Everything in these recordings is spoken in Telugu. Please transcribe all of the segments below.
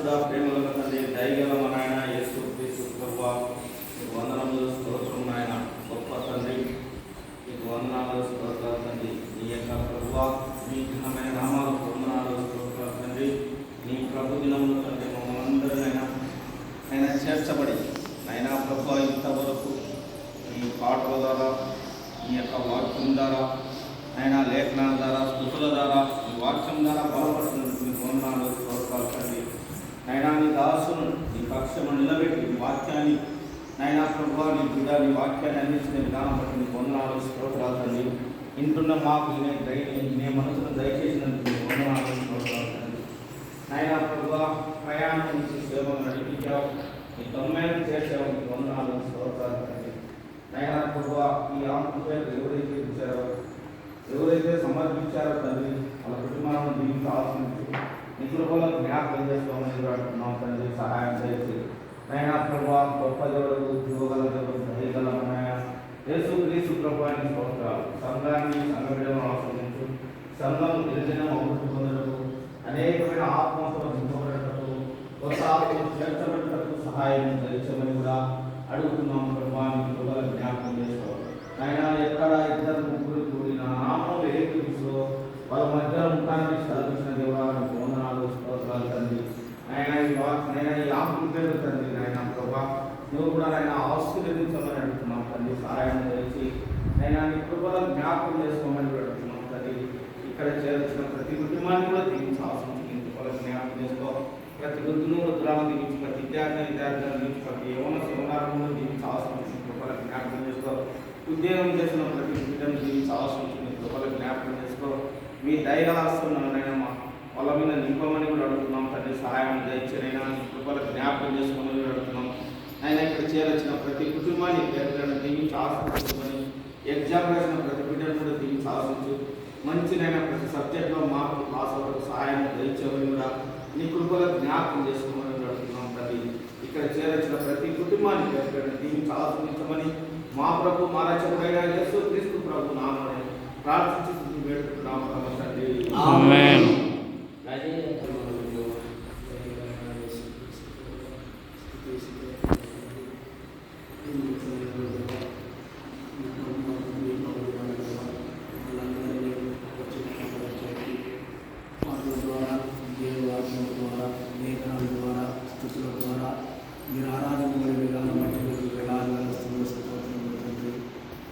పరిశుద్ధుడా, ప్రేమగల తండ్రి, దయగల మా నాయన యేసుక్రీస్తు ప్రభువా, నీకు వందనములు స్తోత్రం నాయన. గొప్ప తండ్రి, నీకు వందనాలు స్తోత్రాలు తండ్రి. నీ యొక్క ప్రభువా, మీ ఘనమైన నామాలు వందనాలు స్తోత్రాలు తండ్రి. నీ ప్రభు దినములు తండ్రి మమ్మల్ని అందరినైనా ఆయన చేర్చబడి నాయన ప్రభువా, ఇంతవరకు నీ పాటల ద్వారా, నీ యొక్క వాక్యం ద్వారా, ఆయన లేఖనాల ద్వారా, స్తుతుల ద్వారా, నీ వాక్యం ద్వారా బలపడుతున్నందుకు మీకు వందనాలు స్తోత్రాలు తండ్రి. నైనా నీ దాసును నీ పక్షము నిలబెట్టి నీ వాక్యాన్ని నైనా ప్రభువా, నీ బిడ్డ నీ వాక్యాన్ని అందించిన విధానం బట్టి నీకు వందనాలు స్తోత్రాలు తండ్రి. ఇంటున్న మాకు నీ మనసును దయచేసినందుకు నీకు వందనాలు స్తోత్రాలు తండ్రి. నైనా ప్రభువా, ప్రయాణం నుంచి సేవను నడిపించావు, నీ తొమ్మిది చేసావు, నీకు వందనాలు స్తోత్రాలు తండ్రి. నైనా ప్రభువా, ఈ ఆత్మహత్య ఎవరైతే ఇచ్చారో, ఎవరైతే సమర్పించారో తండ్రి, వాళ్ళ కుటుంబాలను దీనికి ఆలోచించి నీ కృపలో జ్ఞాపకం చేసుకోమని అడుగుతున్నాం తండ్రి. సహాయం చేసి నైనా ప్రభువా, గొప్ప దేవుడు, యువగల దేవుడు, దయగలమైన యేసుక్రీస్తు ప్రభువానికి స్తోత్రాలు. సంఘాన్ని సంఘటన ఆశ్రయించు, సంఘం దినదినం అభివృద్ధి పొందటకు, అనేకమైన ఆత్మహత్యలు దింపబడటకు, కొత్త ఆత్మలు చేర్చబడటకు సహాయం దయచేయమని కూడా అడుగుతున్నాం ప్రభువానికి కృపలో జ్ఞాపకం చేసుకో. ఆయన ఎక్కడ ఇద్దరు ముగ్గురు కూడిన నామం ఏకీకృతిలో వాళ్ళ మధ్య ముఖాన్ని చదివించిన దేవానికి వందనాలు స్తోత్రాలు తండ్రి. ఆయన ఈ ఆత్మ పేరు తండ్రి. ఆయన ప్రభా, నువ్వు కూడా ఆయన ఆశీర్వదించమని అడుగుతున్నాం తండ్రి. సహాయం చేసి ఆయన నీ కృపలో జ్ఞాపకం చేసుకోమని అడుగుతున్నాం తండ్రి. ఇక్కడ చేర్చిన ప్రతి కుటుంబాన్ని కూడా దీనికి ఆశించి నీ కృపలో జ్ఞాపకం చేసుకో. ప్రతి వృద్ధును వృద్ధులను దీనికి, ప్రతి విద్యార్థిని దీనికి, ప్రతి యవనమును దీనికి ఆశించి కృపలో జ్ఞాపకం చేసుకో. ఉద్యోగం చేసిన ప్రతి బిడ్డను దీనికి ఆశించి కృపలో జ్ఞాపకం చేసుకో. మీ దయగలాస్తున్నానైనా వాళ్ళ మీద నింపమని కూడా అడుగుతున్నాం తండ్రి. సహాయం దయచేనైనా కృపలో జ్ఞాపకం చేసుకోమని కూడా అడుగుతున్నాం. ఆయన ఇక్కడ చేరొచ్చిన ప్రతి కుటుంబాన్ని పేర్లను దీనికి ఆశించుకోమని, ఎగ్జామ్ రాసిన ప్రతి బిడ్డను కూడా దీనికి ఆశించు. మంచినైనా ప్రతి సబ్జెక్టులో మార్కులు పాస్ అవ్వడానికి సహాయం దయచేమని కూడా నీ కృపలో జ్ఞాపకం చేసుకోమని కూడా అడుగుతున్నాం తండ్రి. ఇక్కడ చేరొచ్చిన ప్రతి కుటుంబాన్ని పేర్లను దీనికి ఆశించమని మా ప్రభు, మా రక్షకుడైన యేసుక్రీస్తు ప్రభు నామమున ప్రార్థించి వేడుకుంటున్నాము తండ్రి. ఆమేన్.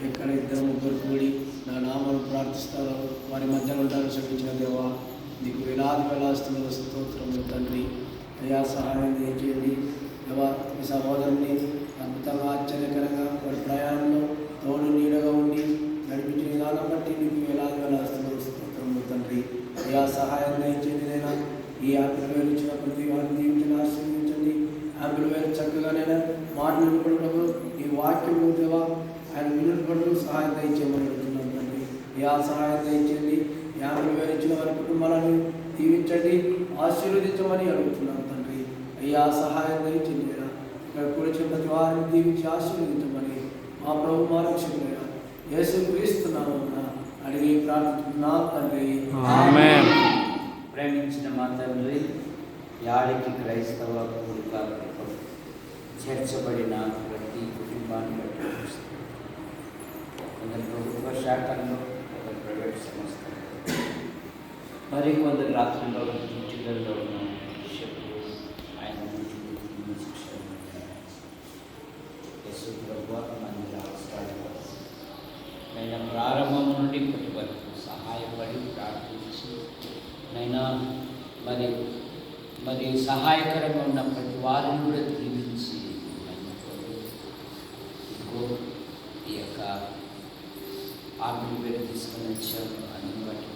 ఎక్కడ ఇద్దరు ముగ్గురు కూడి నా నామను ప్రార్థిస్తారో వారి మధ్య ఉంటారు క్షమించిన దేవా, నీకు వేలాది స్తోత్రములు తండ్రి. అయ్యా, సహాయం చేయండి దేవా. మీ సహోదరుని అద్భుతంగా ఆశ్చర్యకరంగా వారి ప్రయాణంలో తోడు నీడగా ఉండి నడిపించిన విధానం బట్టి నీకు వేలాది స్తోత్రములు తండ్రి. అయ్యా, సహాయం చేయండి నైనా. ఈ యాపిల్ వేలు ఇచ్చిన ప్రతి వారిని దీవించండి, ఆశీర్వదించండి. యాపిల్ వేలు చక్కగానైనా మాటలు వినపడటకు ఈ వాక్యం దేవా ఆయన వినపడటకు సహాయం దయచేయమని అడుగుతున్నాం తండ్రి. యా సహాయం దయచేయండి. యాపిల్ వేలు ఇచ్చిన వారి కుటుంబాలను దీవించండి, ఆశీర్వదించమని అడుగుతున్నాం తండ్రి. అయ్యా, సహాయం దయచేయండి. ఇక్కడ కూర్చున్న ప్రతి వారిని దీవించి ఆశీర్వదించమని మా ప్రభు, మా రక్షకుడైన యేసుక్రీస్తు నామమున అడిగి ప్రార్థిస్తున్నాం తండ్రి. ఆమేన్. ప్రేమించిన మా తండ్రి, యాడికి క్రైస్తవ కూడిక చేర్చబడిన ప్రతి కుటుంబాన్ని బట్టి కొందరు ప్రభుత్వ శాఖల్లో, కొందరు ప్రైవేట్ సంస్థలు, మరి కొందరు రాత్రుల్లో ఇంటిలో ఉన్న శిక్షకులు, ఆయన యేసు ప్రభువా, మంది రాష్ట్రాల్లో ఆయన ప్రారంభం నుండి ఇప్పటి వరకు సహాయపడి ప్రార్థించి నైనా మరి సహాయకరంగా ఉన్న ప్రతి వారిని కూడా దీవించి ఈ యొక్క ఆమెను పేరు తీసుకొని వచ్చారు అని బట్టి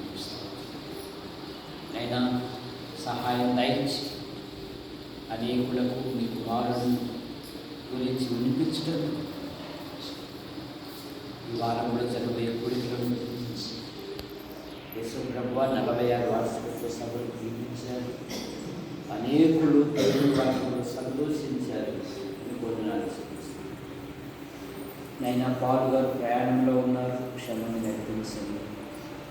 అయినా సహాయం దయచి అనేకులకు మీ కుమారుని గురించి వినిపించడం, ఈ వారంలో జరగబోయే కోరికలను గురించి యేసు ప్రభువా 46 వార్షికోత్సవ సభలు జీవించారు. అనేకులు దేవుని వాక్యంలో సంతోషించారు. వందనాలు చెల్లిస్తున్నాను. నైనా పాల్ గారు ప్రయాణంలో ఉన్నారు, క్షేమంగా నడిపించండి.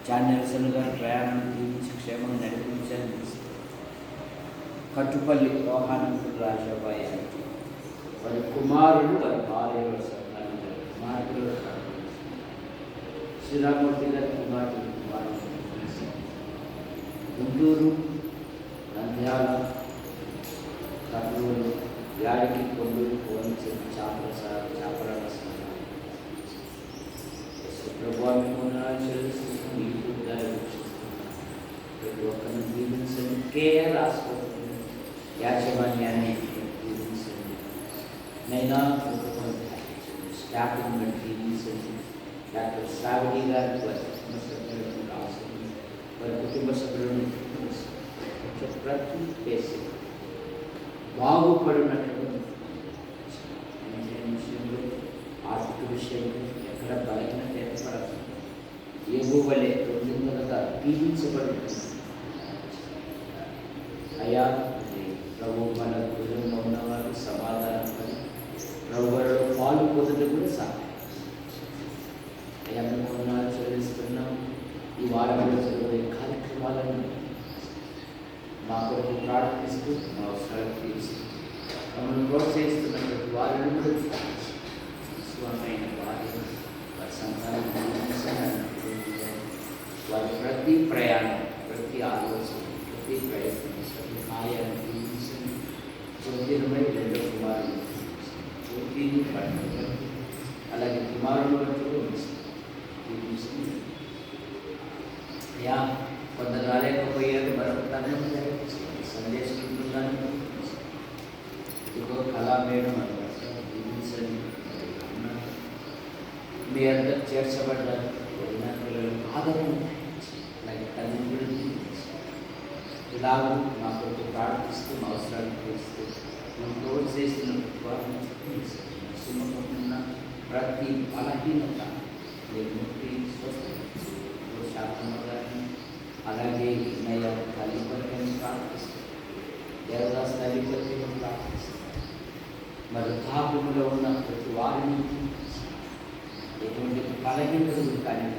జాన్ నెల్సన్ గారు ప్రయాణం దీవించి క్షేమంగా నడిపించండి. కట్టుపల్లి రోహానంతుడు రాజాబాయి వారి కుమారుడు వారి భార్యలు కుమార్తెలు శ్రీరామూర్తి గారి కుమార్తెలు గుంటూరు, నంద్యాల, కర్నూలు, యాడికి, కొల్లూరు, కోనసీమ, చాపరాల ప్రతి ఒక్కరిని దీవించండి. కేఆర్ హాస్పిటల్ యాజమాన్యాన్ని దీవించండి. నైనా స్టాఫ్ని బట్టి దీవించండి. డాక్టర్ శ్రావణి గారి వారి కుటుంబ సభ్యులను ప్రతి కేసు బాగుపడినటువంటి విషయంలో ఆర్థిక విషయంలో ఎక్కడ బలహీనత ఏర్పడదు. ఏవోవలే తొందరగా పీడించబడుతుంది. అయా ప్రభు మన హృదయంలో ఉన్నవారు సమాధానం పడి ప్రభువులో పాలు పొందడం కూడా సాధ్యం. అయ్యా మేము చెల్లిస్తున్నాం. ఈ వారంలో జరగబోయే కార్యక్రమాలను మా కొరకు ప్రార్థిస్తూ మా అవసరాలు తీరుస్తూ మమ్మల్ని ప్రోత్సహిస్తున్నటువంటి వారిని కూడా స్వమైన వారి సంతానం వారి ప్రతి ప్రయాణం, ప్రతి ఆలోచన, ప్రతి ప్రయత్నం, ప్రతి కార్యాన్ని తీర్చింది. జ్యోతిర్మై రెండో కుమారులు జ్యోతిని పండుగ అలాగే కుమారులు తీర్చింది. అయ్యా కొందరు రాలేకపోయారు, మరొక తనం సందేశిస్తున్నాను. ఇదిగో కళా మేడం జీవించండి. మీ అందరు చేర్చబడ్డారు. వదిన పిల్లలు ఆదరణ అలాగే తల్లిదండ్రులు ఇలాగూ మా కొరకు ప్రార్థిస్తూ మా అవసరాలు తీస్తూ మేము ప్రోత్సహిస్తున్న సుమకున్న ప్రతి బలహీనత మీరు ముట్టి శాఖమ్మ గారిని అలాగే నయ్య తల్లి కొరకని ప్రార్థిస్తాం. దేవదాస్ తల్లి కొరకని ప్రార్థిస్తాం. మరి వృద్ధాప్యంలో ఉన్న ప్రతి వారిని ఎటువంటి బలహీనతలు కానీ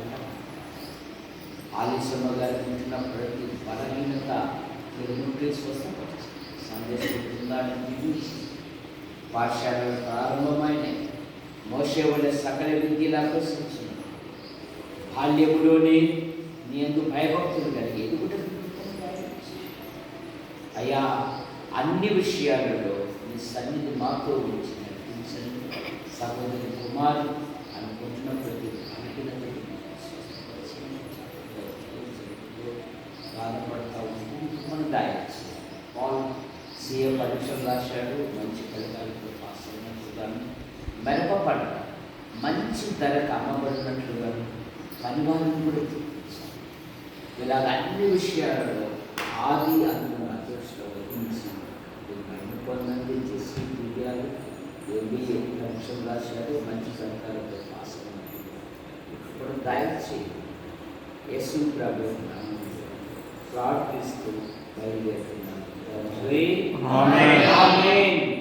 ఆలస్యమ్మ గారికి ఉంటున్న ప్రతి బలహీనత మీరు ముట్టి స్వస్థపరచండి. సందేశం బృందాన్ని పాఠశాలలు ప్రారంభమైన మోషే వల్ల సకల విద్యలాగా సూచన బాల్యములోనే నీ ఎందుకు భయభక్తులు కలిగి ఎదుగుట అయ్యా అన్ని విషయాలలో నీ సన్నిధి మాతో ఉంచి నడిపించండి. సహోదరి కుమారు అనుకుంటున్న ప్రతి బలహీనత బాధపడతా ఉంటుంది. మనం దాయచ్చు. పాల్ సీఏ పరీక్షలు రాశాడు, మంచి ఫలితాలతో పాస్ అయినట్లుగాను, మిరప పంట మంచి ధరకు అమ్మబడినట్లుగాను పనివారిని కూడా చూపించాలి. ఇలాగ అన్ని విషయాలలో ఆది అందులో అధ్యక్షులు వహించి కొంతమంది చేసి దిగారు, ఎంబీఏ పరీక్షలు రాశారు, మంచి ఫలితాలతో పాస్ అయినట్లు ఇప్పుడు దయచేసి యేసు ప్రభు ప్రార్థిస్తూ బయలుదేరుతున్నాను. ఆమేన్.